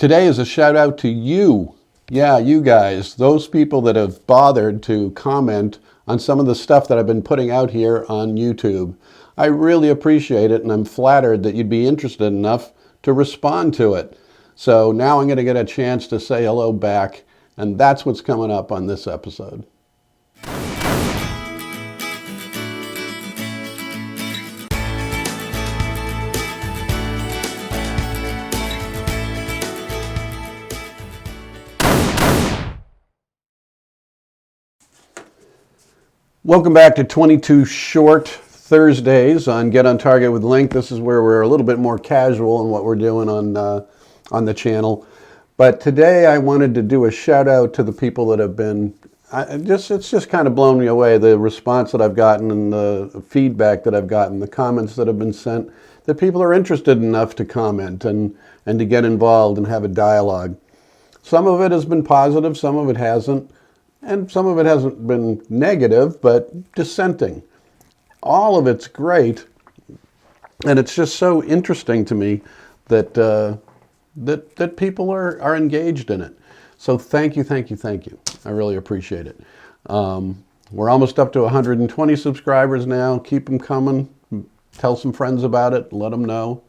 Today is a shout out to you. Yeah, you guys, those people that have bothered to comment on some of the stuff that I've been putting out here on YouTube. I really appreciate it, and I'm flattered that you'd be interested enough to respond to it. So now I'm going to get a chance to say hello back, and that's what's coming up on this episode. Welcome back to 22 Short Thursdays on Get on Target with Linc. This is where we're a little bit more casual in what we're doing on the channel. But today I wanted to do a shout out to the people that have been, it's just kind of blown me away, the response that I've gotten and the feedback that I've gotten, the comments that have been sent, that people are interested enough to comment and to get involved and have a dialogue. Some of it has been positive, some of it hasn't. And some of it hasn't been negative, but dissenting. All of it's great, and it's just so interesting to me that that people are engaged in it. So thank you. I really appreciate it. We're almost up to 120 subscribers now. Keep them coming. Tell some friends about it. Let them know.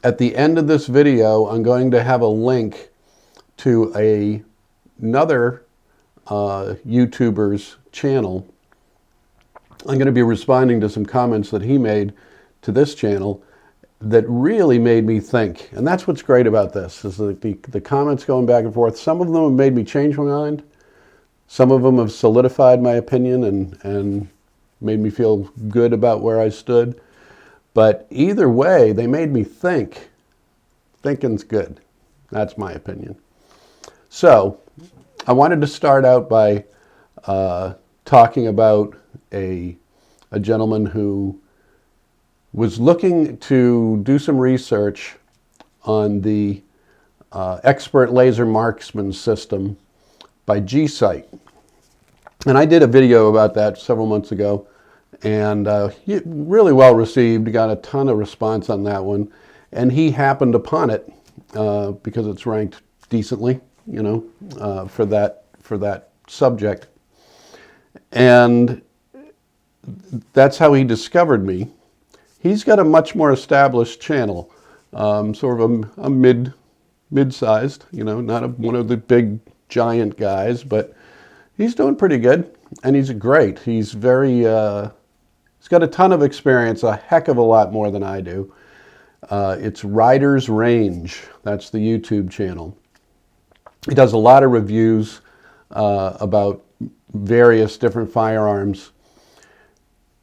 At the end of this video, I'm going to have a link to another YouTuber's channel. I'm going to be responding to some comments that he made to this channel that really made me think. And that's what's great about this, is that the comments going back and forth. Some of them have made me change my mind. Some of them have solidified my opinion and made me feel good about where I stood. But either way, they made me think. Thinking's good. That's my opinion. So I wanted to start out by talking about a gentleman who was looking to do some research on the expert laser marksman system by G-Sight. And I did a video about that several months ago, and really well received, got a ton of response on that one. And he happened upon it because it's ranked decently, you know, for that subject. And that's how he discovered me. He's got a much more established channel, sort of a mid-sized, you know, not one of the big giant guys, but he's doing pretty good, and he's great. He's very, he's got a ton of experience, a heck of a lot more than I do. It's Rider's Range. That's the YouTube channel. He does a lot of reviews about various different firearms.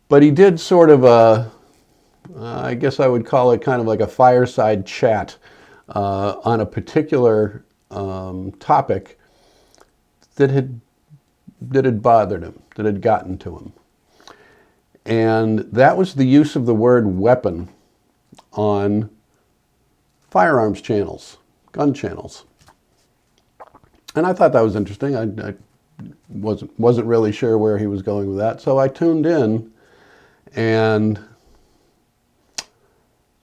But he did sort of a, I guess I would call it kind of like a fireside chat on a particular topic that had bothered him, that had gotten to him. And that was the use of the word weapon on firearms channels, gun channels. And I thought that was interesting. I wasn't really sure where he was going with that. So I tuned in, and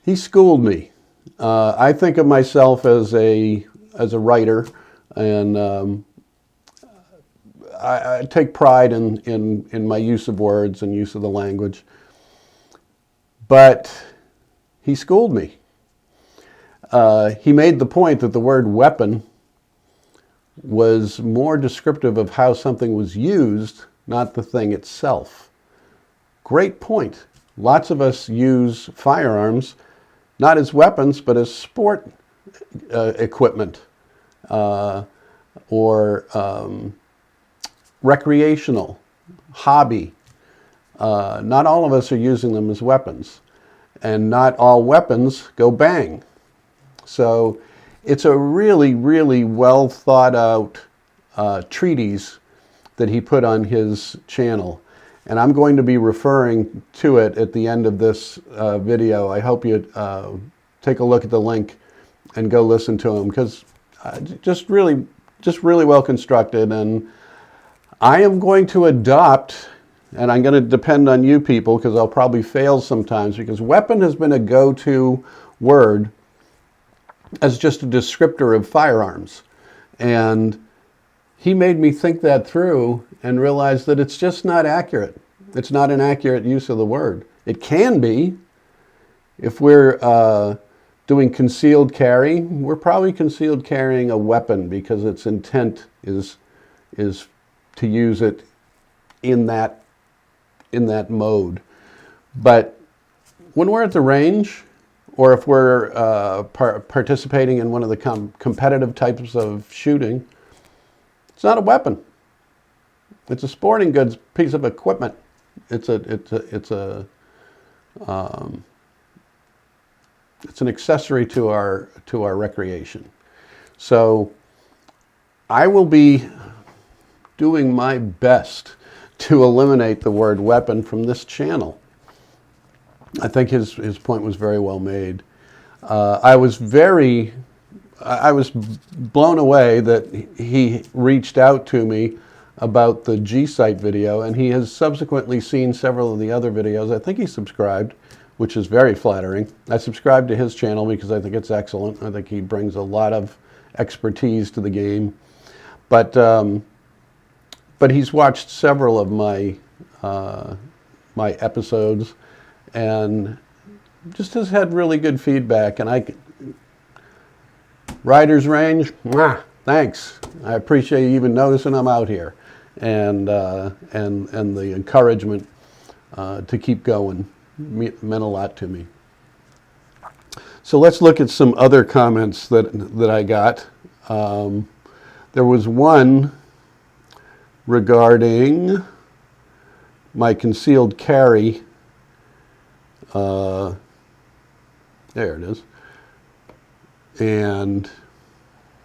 he schooled me. I think of myself as a writer, and I take pride in my use of words and use of the language. But he schooled me. He made the point that the word weapon was more descriptive of how something was used, not the thing itself. Great point. Lots of us use firearms not as weapons, but as sport equipment or recreational, hobby. Not all of us are using them as weapons, and not all weapons go bang. So it's a really, really well thought out treatise that he put on his channel. And I'm going to be referring to it at the end of this video. I hope you take a look at the link and go listen to him, because just really well constructed. And I am going to adopt, and I'm going to depend on you people because I'll probably fail sometimes, because weapon has been a go-to word as just a descriptor of firearms. And he made me think that through and realize that it's just not accurate. It's not an accurate use of the word. It can be. If we're doing concealed carry, we're probably concealed carrying a weapon because its intent is to use it in that mode. But when we're at the range, or if we're participating in one of the competitive types of shooting, it's not a weapon. It's a sporting goods piece of equipment. It's an accessory to our recreation. So I will be doing my best to eliminate the word weapon from this channel. I think his point was very well made. I was blown away that he reached out to me about the G-Site video, and he has subsequently seen several of the other videos. I think he subscribed, which is very flattering. I subscribed to his channel because I think it's excellent. I think he brings a lot of expertise to the game. But he's watched several of my episodes and just has had really good feedback. And Riders Range, thanks. I appreciate you even noticing I'm out here, and the encouragement to keep going meant a lot to me. So let's look at some other comments that I got. There was one regarding my concealed carry. There it is. And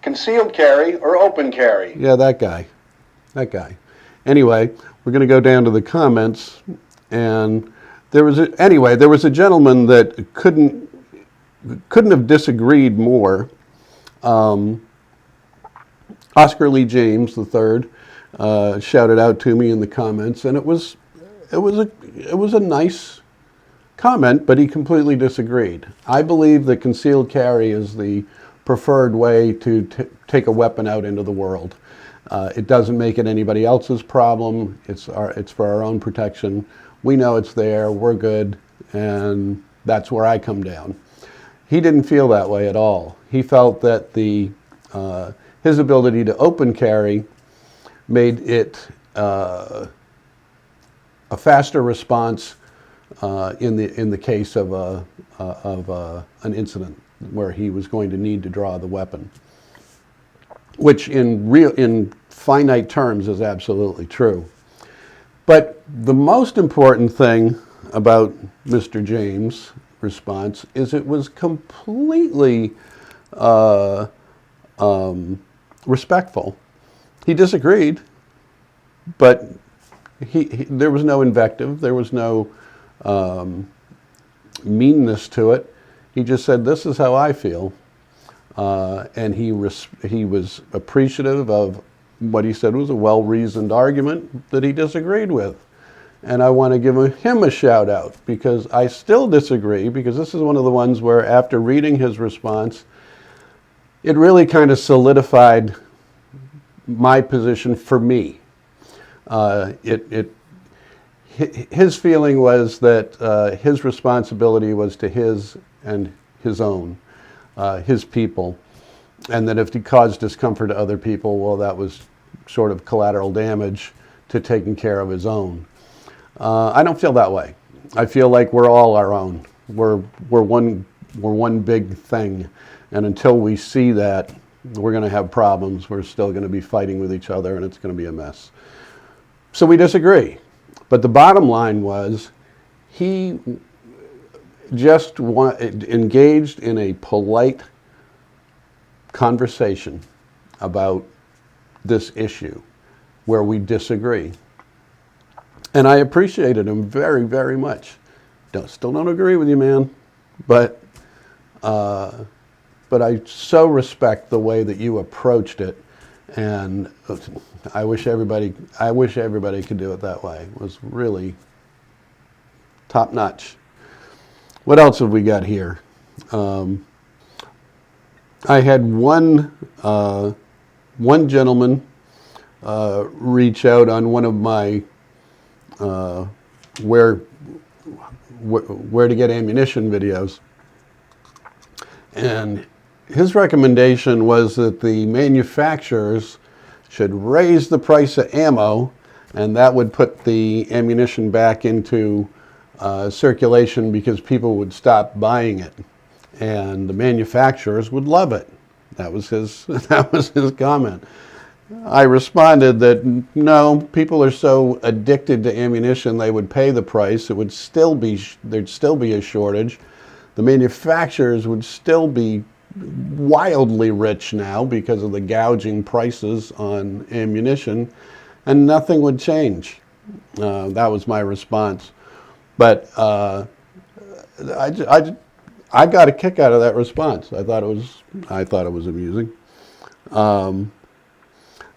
concealed carry or open carry? Yeah, that guy. Anyway, we're going to go down to the comments, and there was a gentleman that couldn't have disagreed more. Oscar Lee James III shouted out to me in the comments, and it was a nice comment, but he completely disagreed. I believe that concealed carry is the preferred way to take a weapon out into the world. It doesn't make it anybody else's problem. It's for our own protection. We know it's there. We're good, and that's where I come down. He didn't feel that way at all. He felt that his ability to open carry made it a faster response in the case of an incident where he was going to need to draw the weapon, which in finite terms is absolutely true. But the most important thing about Mr. James' response is it was completely respectful. He disagreed, but there was no invective. There was no meanness to it. He just said, "This is how I feel," and he was appreciative of what he said was a well-reasoned argument that he disagreed with. And I want to give him a shout out because I still disagree, because this is one of the ones where after reading his response, it really kind of solidified my position for me. His feeling was that his responsibility was to his and his own, his people, and that if he caused discomfort to other people, well, that was sort of collateral damage to taking care of his own. I don't feel that way. I feel like we're all our own. We're one big thing, and until we see that, we're going to have problems. We're still going to be fighting with each other, and it's going to be a mess. So we disagree. But the bottom line was he just engaged in a polite conversation about this issue where we disagree. And I appreciated him very, very much. Still don't agree with you, man, but I so respect the way that you approached it, and I wish everybody could do it that way. It was really top notch. What else have we got here? I had one gentleman reach out on one of my where to get ammunition videos, and his recommendation was that the manufacturers should raise the price of ammo, and that would put the ammunition back into circulation because people would stop buying it, and the manufacturers would love it. That was his comment. I responded that no, people are so addicted to ammunition they would pay the price. There'd still be a shortage. The manufacturers would still be wildly rich now because of the gouging prices on ammunition, and nothing would change. That was my response. But I got a kick out of that response. I thought it was amusing.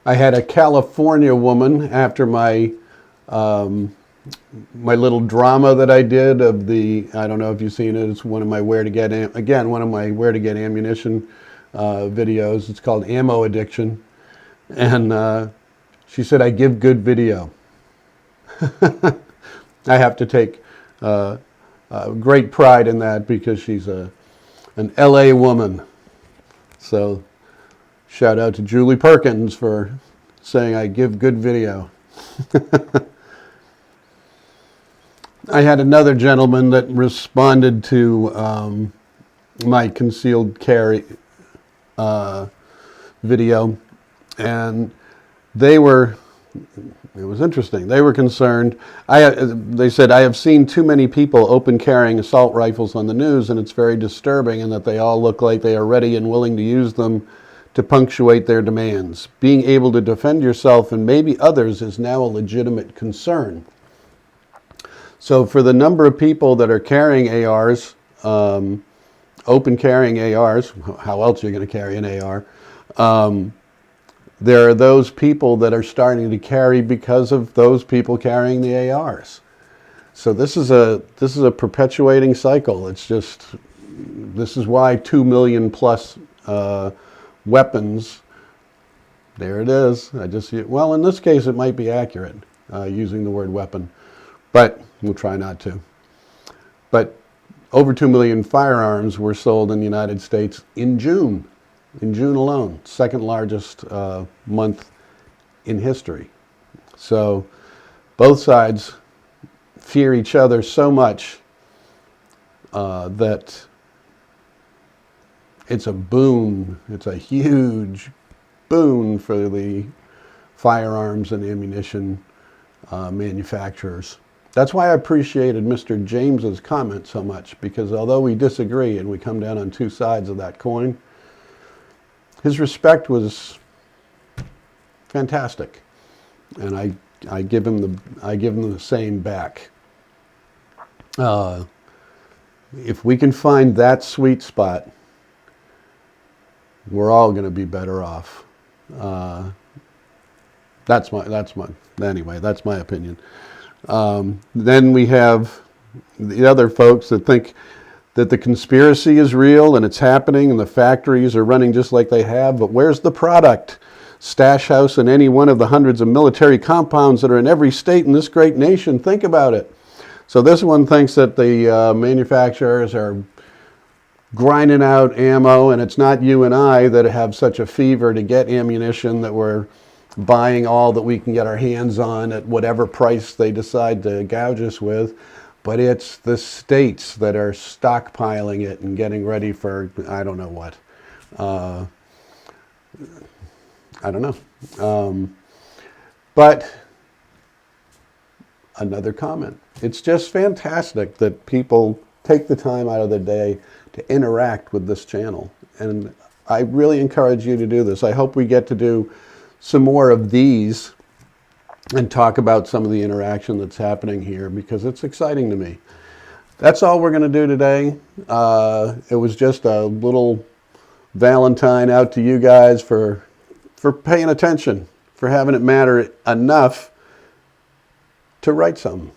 I had a California woman after my little drama that I did of the, I don't know if you've seen it, it's one of my where to get ammunition videos. It's called Ammo Addiction. And she said, I give good video. I have to take great pride in that because she's an LA woman. So shout out to Julie Perkins for saying I give good video. I had another gentleman that responded to my concealed carry video, and it was interesting. They were concerned. They said, I have seen too many people open carrying assault rifles on the news, and it's very disturbing, and that they all look like they are ready and willing to use them to punctuate their demands. Being able to defend yourself and maybe others is now a legitimate concern. So for the number of people that are carrying ARs, open carrying ARs, how else are you going to carry an AR? There are those people that are starting to carry because of those people carrying the ARs. So this is a perpetuating cycle. This is why 2 million plus weapons. There it is. Well, in this case, it might be accurate using the word weapon, but we'll try not to. But over 2 million firearms were sold in the United States in June. In June alone, second largest month in history. So both sides fear each other so much that it's a boon. It's a huge boon for the firearms and ammunition manufacturers. That's why I appreciated Mr. James's comment so much, because although we disagree and we come down on two sides of that coin, his respect was fantastic, and I give him the same back. If we can find that sweet spot, we're all going to be better off. That's my opinion. Then we have the other folks that think that the conspiracy is real and it's happening and the factories are running just like they have, but where's the product? Stash house in any one of the hundreds of military compounds that are in every state in this great nation. Think about it. So this one thinks that the manufacturers are grinding out ammo, and it's not you and I that have such a fever to get ammunition that we're buying all that we can get our hands on at whatever price they decide to gouge us with. But it's the states that are stockpiling it and getting ready for, I don't know what. I don't know. But another comment. It's just fantastic that people take the time out of their day to interact with this channel. And I really encourage you to do this. I hope we get to do some more of these and talk about some of the interaction that's happening here, because it's exciting to me. That's all we're going to do today. It was just a little Valentine out to you guys for paying attention, for having it matter enough to write something.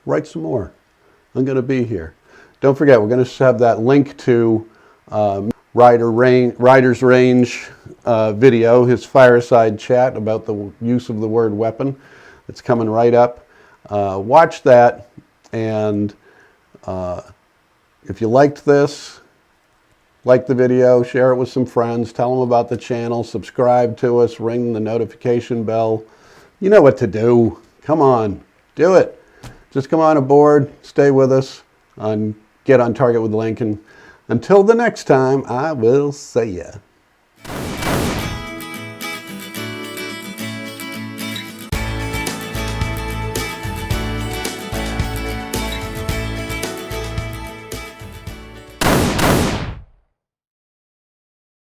Write some more. I'm going to be here. Don't forget, we're going to have that link to Rider's Range video, his fireside chat about the use of the word weapon. It's coming right up. Watch that, and if you liked this, like the video, share it with some friends, tell them about the channel, subscribe to us, ring the notification bell. You know what to do. Come on, do it. Just come on aboard, stay with us, and get on target with Linc. Until the next time, I will see ya.